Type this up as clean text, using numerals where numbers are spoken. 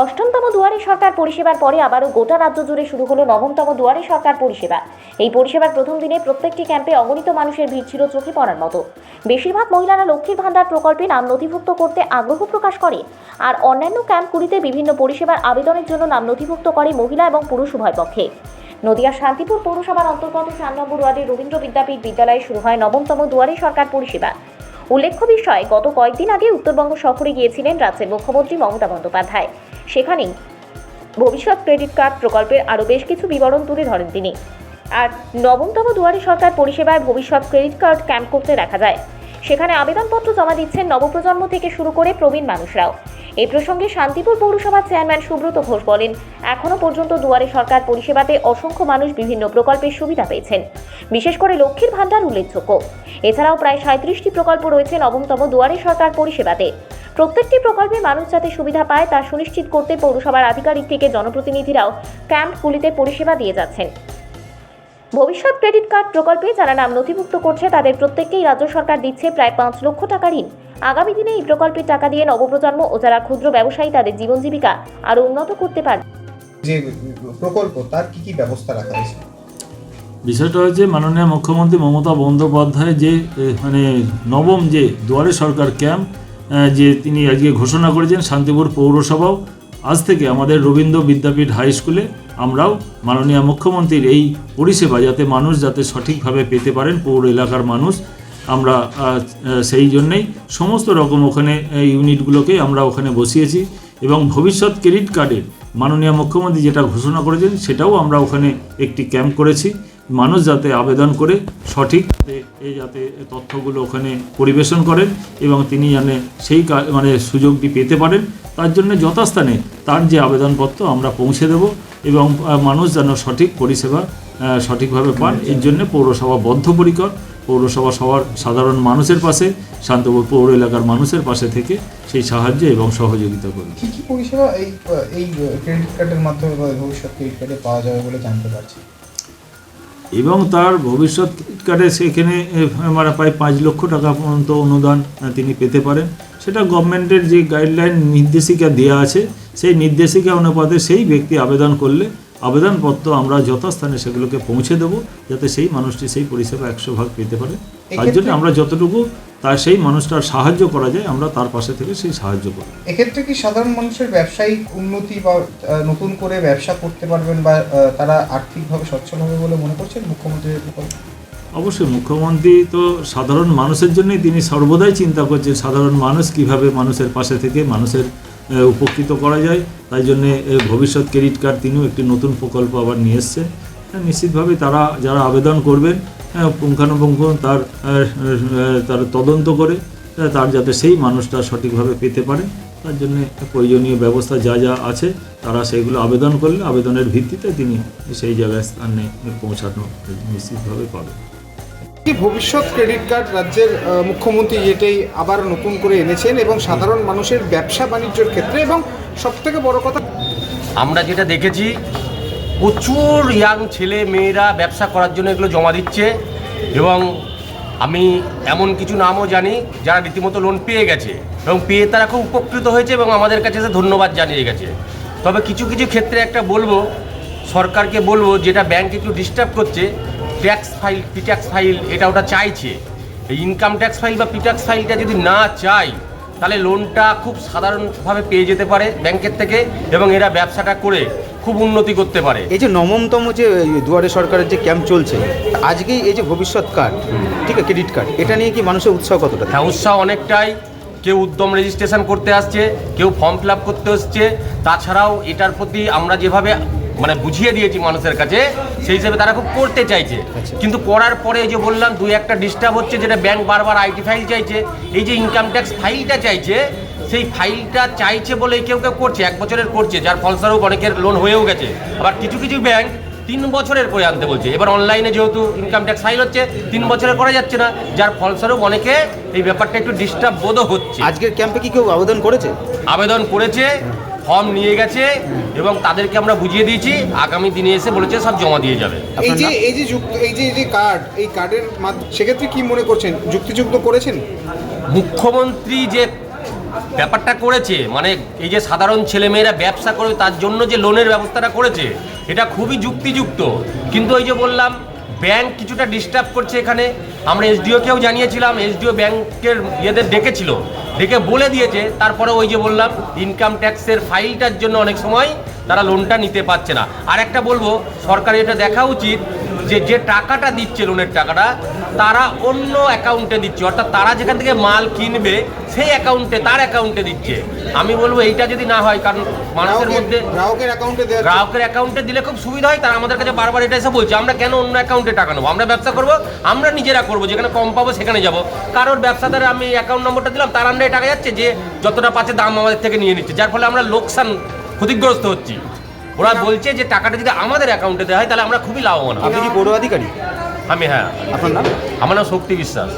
অষ্টমতম দুয়ারে সরকার পরিষেবার পরে আবারও গোটা রাজ্য জুড়ে শুরু হলো নবমতম দুয়ারে সরকার পরিষেবা। এই পরিষেবার প্রথম দিনে প্রত্যেকটি ক্যাম্পে অগণিত মানুষের ভিড় ছিল চোখে পড়ার মতো। বেশিরভাগ মহিলারা লক্ষ্মীর ভান্ডার প্রকল্পে নাম নথিভুক্ত করতে আগ্রহ প্রকাশ করে, আর অন্যান্য ক্যাম্পগুলিতে বিভিন্ন পরিষেবার আবেদনের জন্য নাম নথিভুক্ত করে মহিলা এবং পুরুষ উভয় পক্ষে। নদিয়ার শান্তিপুর পৌরসভার অন্তর্গত 4 নম্বর ওয়ার্ডের রবীন্দ্র বিদ্যাপীঠ বিদ্যালয়ে শুরু হয় নবমতম দুয়ারে সরকার পরিষেবা। উল্লেখ্য বিষয়, গত কয়েকদিন আগে উত্তরবঙ্গ সফরে গিয়েছিলেন রাজ্যের মুখ্যমন্ত্রী মমতা বন্দ্যোপাধ্যায়। সেখানেই ভবিষ্যৎ ক্রেডিট কার্ড প্রকল্পের আরও বেশ কিছু বিবরণ তুলে ধরেন তিনি। আর নবমতম দুয়ারে সরকার পরিষেবায় ভবিষ্যৎ ক্রেডিট কার্ড ক্যাম্প করতে দেখা যায়। সেখানে আবেদনপত্র জমা দিচ্ছেন নবপ্রজন্ম থেকে শুরু করে প্রবীণ মানুষরাও। এই প্রসঙ্গে শান্তিপুর পৌরসভার চেয়ারম্যান সুব্রত ঘোষ বলেন, এখনও পর্যন্ত দুয়ারে সরকার পরিষেবাতে অসংখ্য মানুষ বিভিন্ন প্রকল্পের সুবিধা পেয়েছেন। বিশেষ করে লক্ষ্মীর ভান্ডার উল্লেখযোগ্য। এছাড়াও প্রায় 37টি প্রকল্প রয়েছে নবমতম দুয়ারে সরকার পরিষেবাতে। প্রত্যেকটি প্রকল্পে মানুষ যাতে সুবিধা পায় তা সুনিশ্চিত করতে পৌরসভার আধিকারিক থেকে জনপ্রতিনিধিরাও ক্যাম্পগুলিতে পরিষেবা দিয়ে যাচ্ছেন। ভবিষ্যৎ ক্রেডিট কার্ড প্রকল্পে যারা নাম নথিভুক্ত করছে তাদের প্রত্যেককেই রাজ্য সরকার দিচ্ছে প্রায় 5 লক্ষ টাকা ঋণ। আগামী দিনে এই প্রকল্পের টাকা দিয়ে নবপ্রজন্ম ও যারা ক্ষুদ্র ব্যবসায়ী তাদের জীবন জীবিকা আরও উন্নত করতে পারবে। যে প্রকল্প তার কি কি ব্যবস্থা রাখা হয়েছে? বিষয়টা হচ্ছে মাননীয় মুখ্যমন্ত্রী মমতা বন্দ্যোপাধ্যায় যে নবম যে দুয়ারে সরকার ক্যাম্প যে তিনি আজকে ঘোষণা করেছেন, শান্তিপুর পৌরসভাও আজ থেকে আমাদের রবীন্দ্র বিদ্যাপীঠ হাই স্কুলে আমরাও মাননীয় মুখ্যমন্ত্রীর এই পরিষেবা যাতে মানুষ যাতে সঠিকভাবে পেতে পারেন, পৌর এলাকার মানুষ, আমরা সেই জন্যেই সমস্ত রকম ওখানে ইউনিটগুলোকে আমরা ওখানে বসিয়েছি। এবং ভবিষ্যৎ ক্রেডিট কার্ডের মাননীয় মুখ্যমন্ত্রী যেটা ঘোষণা করেছেন সেটাও আমরা ওখানে একটি ক্যাম্প করেছি। মানুষ যাতে আবেদন করে সঠিক যাতে তথ্যগুলো ওখানে পরিবেশন করেন এবং তিনি জানে সেই সুযোগটি পেতে পারেন, তার জন্য যথাস্থানে তার যে আবেদনপত্র আমরা পৌঁছে দেব এবং মানুষ যেন সঠিক পরিষেবা সঠিকভাবে পান। এর জন্য পৌরসভা বদ্ধপরিকর। পৌরসভা সবার সাধারণ মানুষের পাশে, শান্তপুর পৌর এলাকার মানুষের পাশে থেকে সেই সাহায্য এবং সহযোগিতা করবে। কী কী পরিষেবা এই ক্রেডিট কার্ডের মাধ্যমে বা ভবিষ্যৎ ক্রেডিট কার্ডে পাওয়া যাবে বলে জানতে পারছি? এবং তার ভবিষ্যৎ ক্রেডিট কার্ডে সেখানে প্রায় 5 লক্ষ টাকা পর্যন্ত অনুদান তিনি পেতে পারেন। সেটা গভর্নমেন্টের যে গাইডলাইন নির্দেশিকা দেওয়া আছে, সেই নির্দেশিকা অনুপাতে সেই ব্যক্তি আবেদন করলে আবেদনপত্র আমরা যথাস্থানে সেগুলোকে পৌঁছে দেবো যাতে সেই মানুষটি সেই পরিষেবা 100% পেতে পারে। তার জন্য আমরা যতটুকু তার সেই মানুষটার সাহায্য করা যায় আমরা তার পাশে থেকে সেই সাহায্য করি। এক্ষেত্রে কি সাধারণ মানুষের ব্যবসায়িক উন্নতি বা নতুন করে ব্যবসা করতে পারবেন বা তারা আর্থিকভাবে সচ্ছল হবে বলে মনে করছেন মুখ্যমন্ত্রীর প্রকল্প? অবশ্যই মুখ্যমন্ত্রী তো সাধারণ মানুষের জন্যই তিনি সর্বদাই চিন্তা করছেন সাধারণ মানুষ কিভাবে মানুষের পাশে থেকে মানুষের উপকৃত করা যায়। তাই জন্যে ভবিষ্যৎ ক্রেডিট কার্ড তিনিও একটি নতুন প্রকল্প আবার নিয়ে এসছেন। নিশ্চিতভাবে তারা যারা আবেদন করবেন পুঙ্খানুপুঙ্খ তার তদন্ত করে তার যাতে সেই মানুষটা সঠিকভাবে পেতে পারে, তার জন্য প্রয়োজনীয় ব্যবস্থা যা যা আছে তারা সেইগুলো আবেদন করলে আবেদনের ভিত্তিতে তিনি সেই জায়গায় স্থানে পৌঁছানো নিশ্চিতভাবে পাবেন। ভবিষ্যৎ ক্রেডিট কার্ড রাজ্যের মুখ্যমন্ত্রী এটাই আবার নতুন করে এনেছেন এবং সাধারণ মানুষের ব্যবসা বাণিজ্যের ক্ষেত্রে এবং সবথেকে বড় কথা আমরা যেটা দেখেছি প্রচুর ইয়াং ছেলে মেয়েরা ব্যবসা করার জন্য এগুলো জমা দিচ্ছে এবং আমি এমন কিছু নামও জানি যারা রীতিমতো লোন পেয়ে গেছে এবং পেয়ে তারা খুব উপকৃত হয়েছে এবং আমাদের কাছে ধন্যবাদ জানিয়ে গেছে। তবে কিছু কিছু ক্ষেত্রে একটা বলবো, সরকারকে বলবো যেটা ব্যাংক একটু ডিস্টার্ব করছে, ট্যাক্স ফাইল পিট্যাক্স ফাইল এটা ওটা চাইছে। এই ইনকাম ট্যাক্স ফাইল বা পিট্যাক্স ফাইলটা যদি না চাই তাহলে লোনটা খুব সাধারণভাবে পেয়ে যেতে পারে ব্যাংকের থেকে এবং এরা ব্যবসাটা করে খুব উন্নতি করতে পারে। এই যে নবমতম যে দুয়ারে সরকারের যে ক্যাম্প চলছে আজকেই, এই যে ভবিষ্যৎ কার্ড, ঠিক আছে, ক্রেডিট কার্ড, এটা নিয়ে কি মানুষের উৎসাহ কতটা? হ্যাঁ, উৎসাহ অনেকটাই। কেউ উদ্যম রেজিস্ট্রেশন করতে আসছে, কেউ ফর্ম ফিল আপ করতে আসছে। তাছাড়াও এটার প্রতি আমরা যেভাবে বুঝিয়ে দিয়েছি মানুষের কাছে, সেই হিসেবে তারা খুব করতে চাইছে। কিন্তু করার পরে যে বললাম 2-1টা ডিস্টার্ব হচ্ছে, যেটা ব্যাংক বারবার আইটি ফাইল চাইছে, এই যে ইনকাম ট্যাক্স ফাইলটা চাইছে, সেই ফাইলটা চাইছে বলে কেউ কেউ করছে 1 বছরের করছে, যার ফলস্বরূপ অনেকের লোন হয়েও গেছে। আবার কিছু কিছু ব্যাংক 3 বছরের করে আনতে বলছে। এবার অনলাইনে যেহেতু ইনকাম ট্যাক্স ফাইল হচ্ছে 3 বছরের করা যাচ্ছে না, যার ফলস্বরূপ অনেকে এই ব্যাপারটা একটু ডিস্টার্ব বোধও হচ্ছে। আজকের ক্যাম্পে কি কেউ আবেদন করেছে? আবেদন করেছে, ফর্ম নিয়ে গেছে এবং তাদেরকে আমরা বুঝিয়ে দিয়েছি, আগামী দিনে এসে বলেছে সব জমা দিয়ে যাবে। এই যে কার্ড, এই কার্ডের মাধ্যমে সেক্ষেত্রে কি মনে করছেন যুক্তিযুক্ত করেছেন? মুখ্যমন্ত্রী যে ব্যাপারটা করেছে, মানে এই যে সাধারণ ছেলেমেয়েরা ব্যবসা করে তার জন্য যে লোনের ব্যবস্থাটা করেছে এটা খুবই যুক্তিযুক্ত। কিন্তু ওই যে বললাম ব্যাংক কিছুটা ডিস্টার্ব করছে এখানে। আমরা এসডিওকেও জানিয়েছিলাম, এসডিও ব্যাংকের ইয়েদের ডেকেছিল, ডেকে বলে দিয়েছে। তারপরে ওই যে বললাম ইনকাম ট্যাক্সের ফাইলটার জন্য অনেক সময় তারা লোনটা নিতে পারছে না। আর একটা বলবো, সরকারের এটা দেখা উচিত যে যে টাকাটা দিচ্ছে লোনের টাকাটা তারা অন্য অ্যাকাউন্টে দিচ্ছে, অর্থাৎ তারা যেখান থেকে মাল কিনবে সেই অ্যাকাউন্টে, তার অ্যাকাউন্টে দিচ্ছে। আমি বলবো এইটা যদি না হয়, কারণ মানুষের মধ্যে গ্রাহকের অ্যাকাউন্টে দেওয়া গ্রাহকের অ্যাকাউন্টে দিলে খুব সুবিধা হয়। তারা আমাদের কাছে বারবার এটা এসে বলছে আমরা কেন অন্য অ্যাকাউন্টে টাকা নেবো, আমরা ব্যবসা করবো, আমরা নিজেরা করবো, যেখানে কম পাবো সেখানে যাবো। কারোর ব্যবসাদার আমি অ্যাকাউন্ট নম্বরটা দিলাম, তার আন্ডারে টাকা যাচ্ছে, যে যতটা পাচ্ছে দাম আমাদের থেকে নিয়ে নিচ্ছে, যার ফলে আমরা লোকসান ক্ষতিগ্রস্ত হচ্ছি। ওরা বলছে যে টাকাটা যদি আমাদের অ্যাকাউন্টে দেওয়া হয় তাহলে আমরা খুবই লাভবান হব। আপনি কি পৌর আধিকারিক? আমি, হ্যাঁ, আপনার নাম? আমার নাম শক্তি বিশ্বাস।